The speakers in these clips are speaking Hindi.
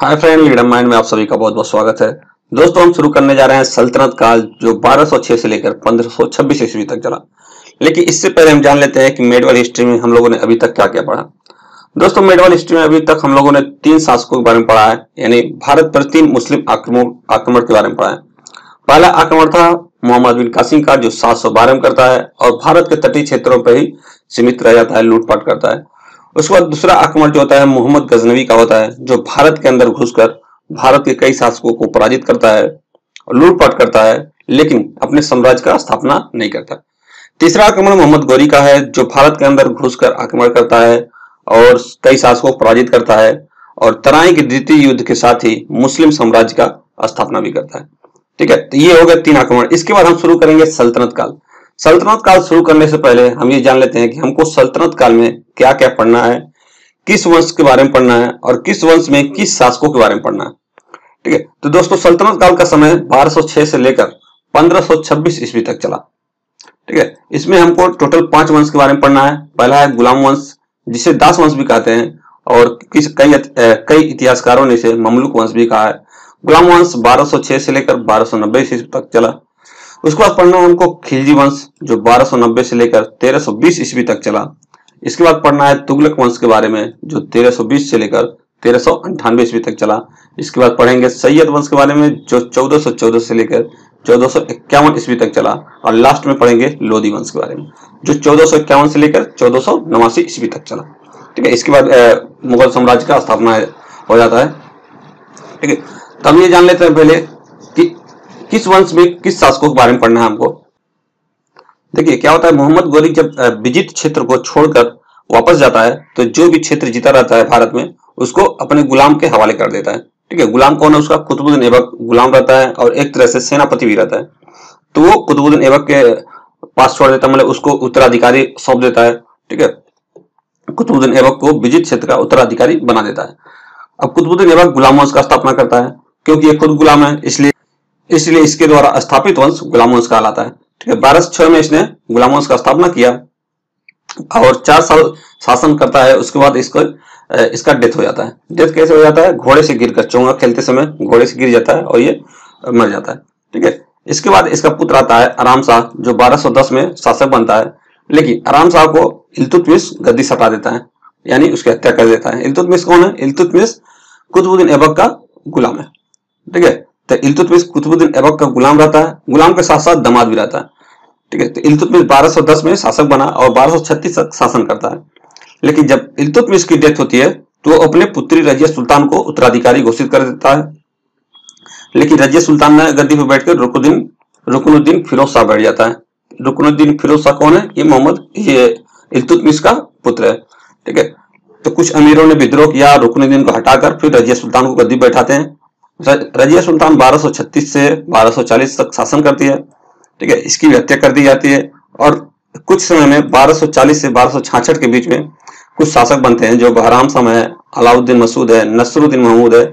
हाय फ्रेंड, लीडर माइंड में आप सभी का बहुत बहुत स्वागत है। दोस्तों, हम शुरू करने जा रहे हैं सल्तनत काल जो 1206 से लेकर 1526 ईस्वी तक चला। लेकिन इससे पहले हम जान लेते हैं कि मेडवल हिस्ट्री में हम लोगों ने अभी तक क्या क्या पढ़ा। दोस्तों, मेडवल हिस्ट्री में अभी तक हम लोगों ने 3 शासकों के बारे में पढ़ा है, यानी भारत पर 3 मुस्लिम आक्रमण के बारे में पढ़ा है। पहला आक्रमण था मोहम्मद बिन कासिम का, जो 712 में करता है और भारत के तटीय क्षेत्रों पर ही सीमित रह जाता है, लूटपाट करता है। उसके बाद दूसरा आक्रमण जो होता है मोहम्मद गजनवी का होता है, जो भारत के अंदर घुसकर भारत के कई शासकों को पराजित करता है और लूटपाट करता है, लेकिन अपने साम्राज्य का स्थापना नहीं करता। तीसरा आक्रमण मोहम्मद गौरी का है, जो भारत के अंदर घुसकर आक्रमण करता है और कई शासकों को पराजित करता है और तराई के द्वितीय युद्ध के साथ ही मुस्लिम साम्राज्य का स्थापना भी करता है। ठीक है, तो ये हो गए 3 आक्रमण। इसके बाद हम शुरू करेंगे सल्तनत काल। सल्तनत काल शुरू करने से पहले हम ये जान लेते हैं कि हमको सल्तनत काल में क्या क्या पढ़ना है, किस वंश के बारे में पढ़ना है और किस वंश में किस शासकों के बारे में पढ़ना है। ठीक है, तो दोस्तों सल्तनत काल का समय 1206 से लेकर 1526 ईस्वी तक चला। ठीक है, इसमें हमको टोटल 5 वंश के बारे में पढ़ना है। पहला है गुलाम वंश, जिसे दास वंश भी कहते हैं और कई इतिहासकारों ने इसे ममलुक वंश भी कहा है। गुलाम वंश 1206 से लेकर 1290 ईस्वी तक चला। उसके बाद पढ़ना है हमको खिलजी वंश, जो 1290 से लेकर 1320 ईस्वी तक चला। इसके बाद पढ़ना है तुगलक वंश के बारे में, जो 1320 से लेकर 1398 ईस्वी तक चला। इसके बाद पढ़ेंगे सैयद वंश के बारे में, जो 1414 से लेकर 1451 ईस्वी तक चला। और लास्ट में पढ़ेंगे लोधी वंश के बारे में, जो 1451 से लेकर 1489 ईस्वी तक चला। ठीक है, इसके बाद मुगल साम्राज्य का स्थापना हो जाता है। ठीक है, तो हम ये जान लेते हैं पहले कि किस वंश में किस शासकों के बारे में पढ़ना है हमको। देखिए क्या होता है, मोहम्मद गौरी जब विजित क्षेत्र को छोड़कर वापस जाता है तो जो भी क्षेत्र जीता रहता है भारत में उसको अपने गुलाम के हवाले कर देता है। ठीक है, गुलाम कौन है? उसका कुतुबुद्दीन ऐबक गुलाम रहता है और एक तरह से सेनापति भी रहता है। तो वो कुतुबुद्दीन ऐबक के पास छोड़ देता है, मतलब उसको उत्तराधिकारी सौंप देता है। ठीक है, कुतुबुद्दीन ऐबक को विजित क्षेत्र का उत्तराधिकारी बना देता है। अब कुतुबुद्दीन ऐबक गुलाम वंश का स्थापना करता है, क्योंकि ये खुद गुलाम है, इसलिए इसके द्वारा स्थापित वंश गुलाम वंश कहलाता है। ठीक है, 1206 में इसने गुलाम वंश का स्थापना किया और 4 साल शासन करता है। उसके बाद इसका डेथ हो जाता है। डेथ कैसे हो जाता है? घोड़े से गिरकर, चौंगा खेलते समय घोड़े से गिर जाता है और ये मर जाता है। ठीक है, इसके बाद इसका पुत्र आता है आराम शाह, जो 1210 में शासक बनता है। लेकिन आराम शाह को इल्तुतमिश गद्दी सटा देता है, यानी उसकी हत्या कर देता है। इल्तुतमिश कौन है? इल्तुतमिश कुतुबुद्दीन ऐबक का गुलाम है। ठीक है, तो इल्तुतमिश कुतुबुद्दीन ऐबक का गुलाम रहता है, गुलाम के साथ साथ दामाद भी रहता है। ठीक है, तो इल्तुतमिश 1210 में शासक बना और 1236 तक शासन करता है। लेकिन जब इल्तुतमिश की डेथ होती है तो वो अपने पुत्री रजिया सुल्तान को उत्तराधिकारी घोषित कर देता है। लेकिन रजिया सुल्तान ने गद्दी पर बैठकर रुकनुद्दीन फिरोज शाह बैठ जाता है। रुकनुद्दीन फिरोज शाह कौन है? ये इल्तुतमिश का पुत्र है। ठीक है, तो कुछ अमीरों ने विद्रोह किया, रुकनुद्दीन को हटाकर फिर रजिया सुल्तान को गद्दी बैठाते हैं। रजिया सुल्तान 1236 से 1240 तक शासन करती है। ठीक है, इसकी भी हत्या कर दी जाती है और कुछ समय में 1240 से 1266 के बीच में कुछ शासक बनते हैं, जो बहराम शाह है, अलाउद्दीन मसूद है, नसरुद्दीन महमूद है।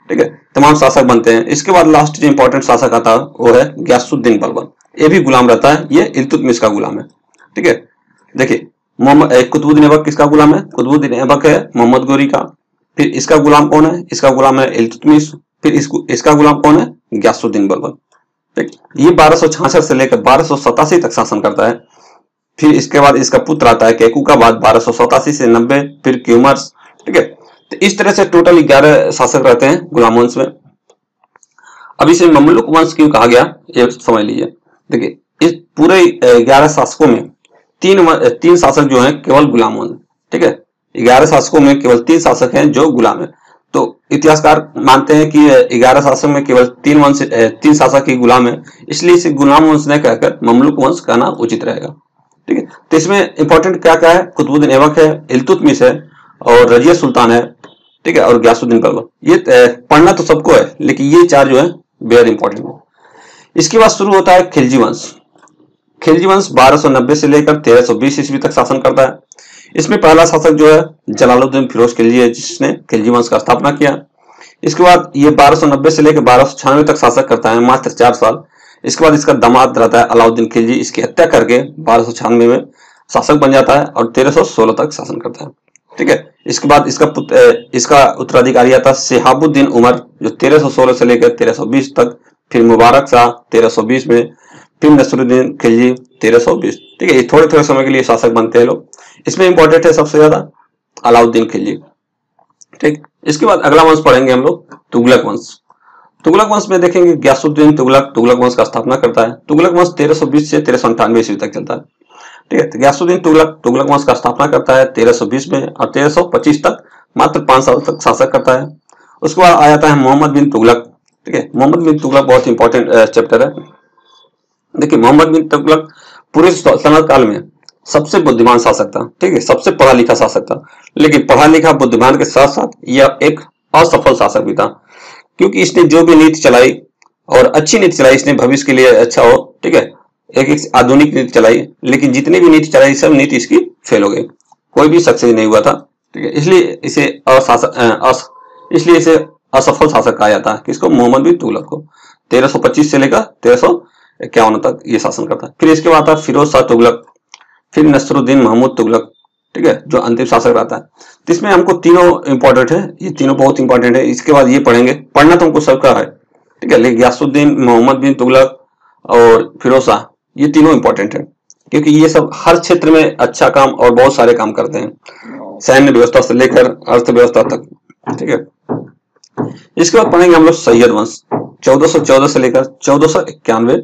ठीक है, तमाम शासक बनते हैं। इसके बाद लास्ट जो इंपॉर्टेंट शासक आता है वो है गयासुद्दीन बलबन। ये भी गुलाम रहता है, ये इल्तुतमिश का गुलाम है। ठीक है, देखिए कुतुबुद्दीन ऐबक किसका गुलाम है? कुतुबुद्दीन ऐबक है मोहम्मद गौरी का। फिर इसका गुलाम कौन है? इसका गुलाम है इल्तुतमिश। फिर इसका गुलाम कौन है? गयासुद्दीन बलबन। ठीक, ये 1266 से लेकर 1287 तक शासन करता है। फिर इसके बाद इसका पुत्र आता है केकूकाबाद 1287 से 90, फिर क्यूमर्स। ठीक है, तो इस तरह से टोटल 11 शासक रहते हैं गुलाम वंश में। अब इसे ममलुक वंश क्यों कहा गया ये समझ लीजिए। देखिए, इस पूरे 11 शासकों में तीन शासक जो हैं केवल गुलाम वंश। ठीक है, 11 शासकों में केवल 3 शासक हैं जो गुलाम है। तो इतिहासकार मानते हैं कि 11 शासक में केवल 3 शासक ही गुलाम है, इसलिए इसे गुलाम वंश न कहकर ममलुक वंश कहना उचित रहेगा। ठीक है, तो इसमें इंपॉर्टेंट क्या क्या है? कुतुबुद्दीन ऐबक है, इल्तुतमिश है और रजिया सुल्तान है। ठीक है, और गयासुद्दीन बलबन। ये पढ़ना तो सबको है, लेकिन ये 4 जो है बेहद इंपॉर्टेंट है। इसके बाद शुरू होता है खिलजी वंश। खिलजी वंश 1290 से लेकर 1320 ईस्वी तक शासन करता है। इसमें पहला शासक जो है जलालुद्दीन फिरोज खिलजी है, जिसने खिलजी वंश का स्थापना किया। इसके बाद ये 1290 से लेकर 1296 तक शासक करता है, मात्र 4 साल। इसके बाद इसका दामाद रहता है अलाउद्दीन खिलजी, इसकी हत्या करके 1296 में शासक बन जाता है और 1316 तक शासन करता है। ठीक है। इसके बाद इसका उत्तराधिकारी आता शिहाबुद्दीन उमर, जो 1316 से लेकर 1320 तक। फिर मुबारक शाह 1320 में, फिर नसरुद्दीन खिलजी 1320। ठीक है, ये थोड़े थोड़े समय के लिए शासक बनते हैं लोग। इसमें इंपॉर्टेंट है सबसे ज्यादा अलाउद्दीन खिलजी। ठीक, इसके बाद अगला वंश पढ़ेंगे हम लोग तुगलक वंश। तुगलक वंश में देखेंगे गयासुद्दीन तुगलक वंश का स्थापना करता है। तुगलक वंश 1320 से 1398 ईस्वी तक चलता है। ठीक है, तो गयासुद्दीन तुगलक वंश का स्थापना करता है 1320 में और 1325 तक मात्र 5 साल तक शासक करता है। उसके बाद आ जाता है मोहम्मद बिन तुगलक। ठीक है, मोहम्मद बिन तुगलक बहुत इंपॉर्टेंट चैप्टर है। देखिए, मोहम्मद बिन तुगलक पूरे सल्तनत काल में सबसे बुद्धिमान शासक था। ठीक है, सबसे पढ़ा लिखा शासक था, लेकिन पढ़ा लिखा बुद्धिमान के साथ साथ यह एक असफल शासक भी था, क्योंकि इसने जो भी नीति चलाई और अच्छी नीति चलाई, इसने भविष्य के लिए अच्छा हो। ठीक है, एक आधुनिक नीति चलाई, लेकिन जितनी भी नीति चलाई सब नीति इसकी फेल हो गई, कोई भी सक्सेस नहीं हुआ था। ठीक है, इसलिए इसे असफल शासक कहा जाता है। किसको? मोहम्मद बिन तुगलक को। 1325 से लेकर 1351 तक ये शासन करता है। फिर इसके बाद आता है फिरोज शाह तुगलक, फिर नसरुद्दीन महमूद तुगलक। ठीक है, जो अंतिम शासक रहता है। तो इसमें हमको तीनों इंपॉर्टेंट है, ये तीनों बहुत इंपॉर्टेंट है। इसके बाद ये पढ़ेंगे, पढ़ना तो हमको सबका है। ठीक है, लेकिन गयासुद्दीन, मोहम्मद बिन तुगलक और फिरोज शाह, ये तीनों इंपॉर्टेंट है, क्योंकि ये सब हर क्षेत्र में अच्छा काम और बहुत सारे काम करते हैं, सैन्य व्यवस्था से लेकर अर्थव्यवस्था तक। ठीक है, इसके बाद पढ़ेंगे हम लोग सैयद वंश 1414 से लेकर 1491,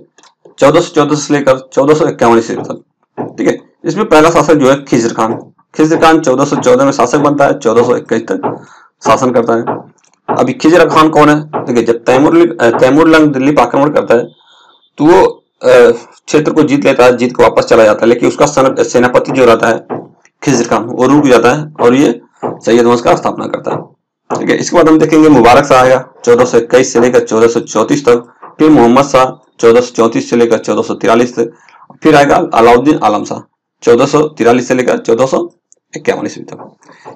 1414 से लेकर 1451 ईस्वी तक। ठीक है, इसमें पहला शासक जो है खिज्र खान। खिज्र खान 1414 में शासक बनता है, 1421 तक शासन करता है। अभी खिज्र खान कौन है? देखिए, जब तैमूरलंग दिल्ली पर आक्रमण करता है तो वो क्षेत्र को जीत लेता है, जीत को वापस चला जाता है, लेकिन उसका सेनापति जो रहता है खिज्र खान, वो रुक जाता है और ये सैयद वंश का स्थापना करता है। ठीक है, इसके बाद हम देखेंगे मुबारक शाह आएगा 1421 से लेकर 1434 तक। फिर मोहम्मद शाह 1434 से लेकर 1443 तक। फिर आएगा अलाउद्दीन आलम शाह 1443 से लेकर 1451 ईस्वी तक।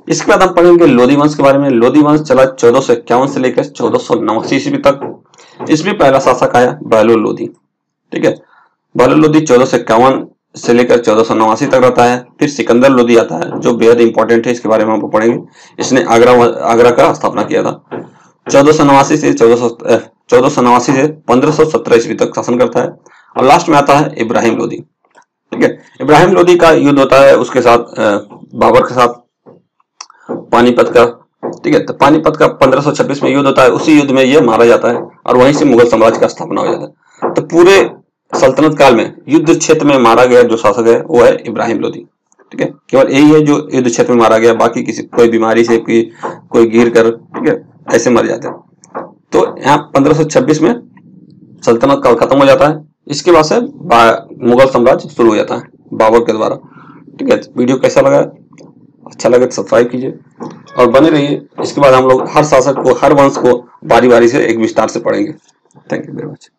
इसके बाद हम पढ़ेंगे लोधी वंश के बारे में। लोधी वंश चला 1451 से लेकर 1489 ईस्वी तक। इसमें पहला शासक आया बहलोल लोधी। ठीक है, बहलोल लोधी 1451 से लेकर 1489 तक रहता है। फिर सिकंदर लोधी आता है, जो बेहद इंपॉर्टेंट है, इसके बारे में हम पढ़ेंगे। इसने आगरा का स्थापना किया था। 1489 से 1517 ईस्वी तक शासन करता है। और लास्ट में आता है इब्राहिम लोधी। ठीक है, इब्राहिम लोधी का युद्ध होता है उसके साथ, बाबर के साथ, पानीपत का। ठीक है, तो पानीपत का 1526 में युद्ध होता है। उसी युद्ध में यह मारा जाता है और वहीं से मुगल साम्राज्य का स्थापना हो जाता है। तो पूरे सल्तनत काल में युद्ध क्षेत्र में मारा गया जो शासक है वो है इब्राहिम लोधी। ठीक है, केवल यही है जो युद्ध क्षेत्र में मारा गया, बाकी किसी कोई बीमारी से कोई गिर कर, ठीक है, ऐसे मर जाते हैं। तो यहाँ 1526 में सल्तनत काल खत्म हो जाता है। इसके बाद से मुगल साम्राज्य शुरू हो जाता है बाबर के द्वारा। ठीक है, वीडियो कैसा लगा? अच्छा लगे तो सब्सक्राइब कीजिए और बने रहिए। इसके बाद हम लोग हर शासक को, हर वंश को बारी बारी से एक विस्तार से पढ़ेंगे। Thank you very much.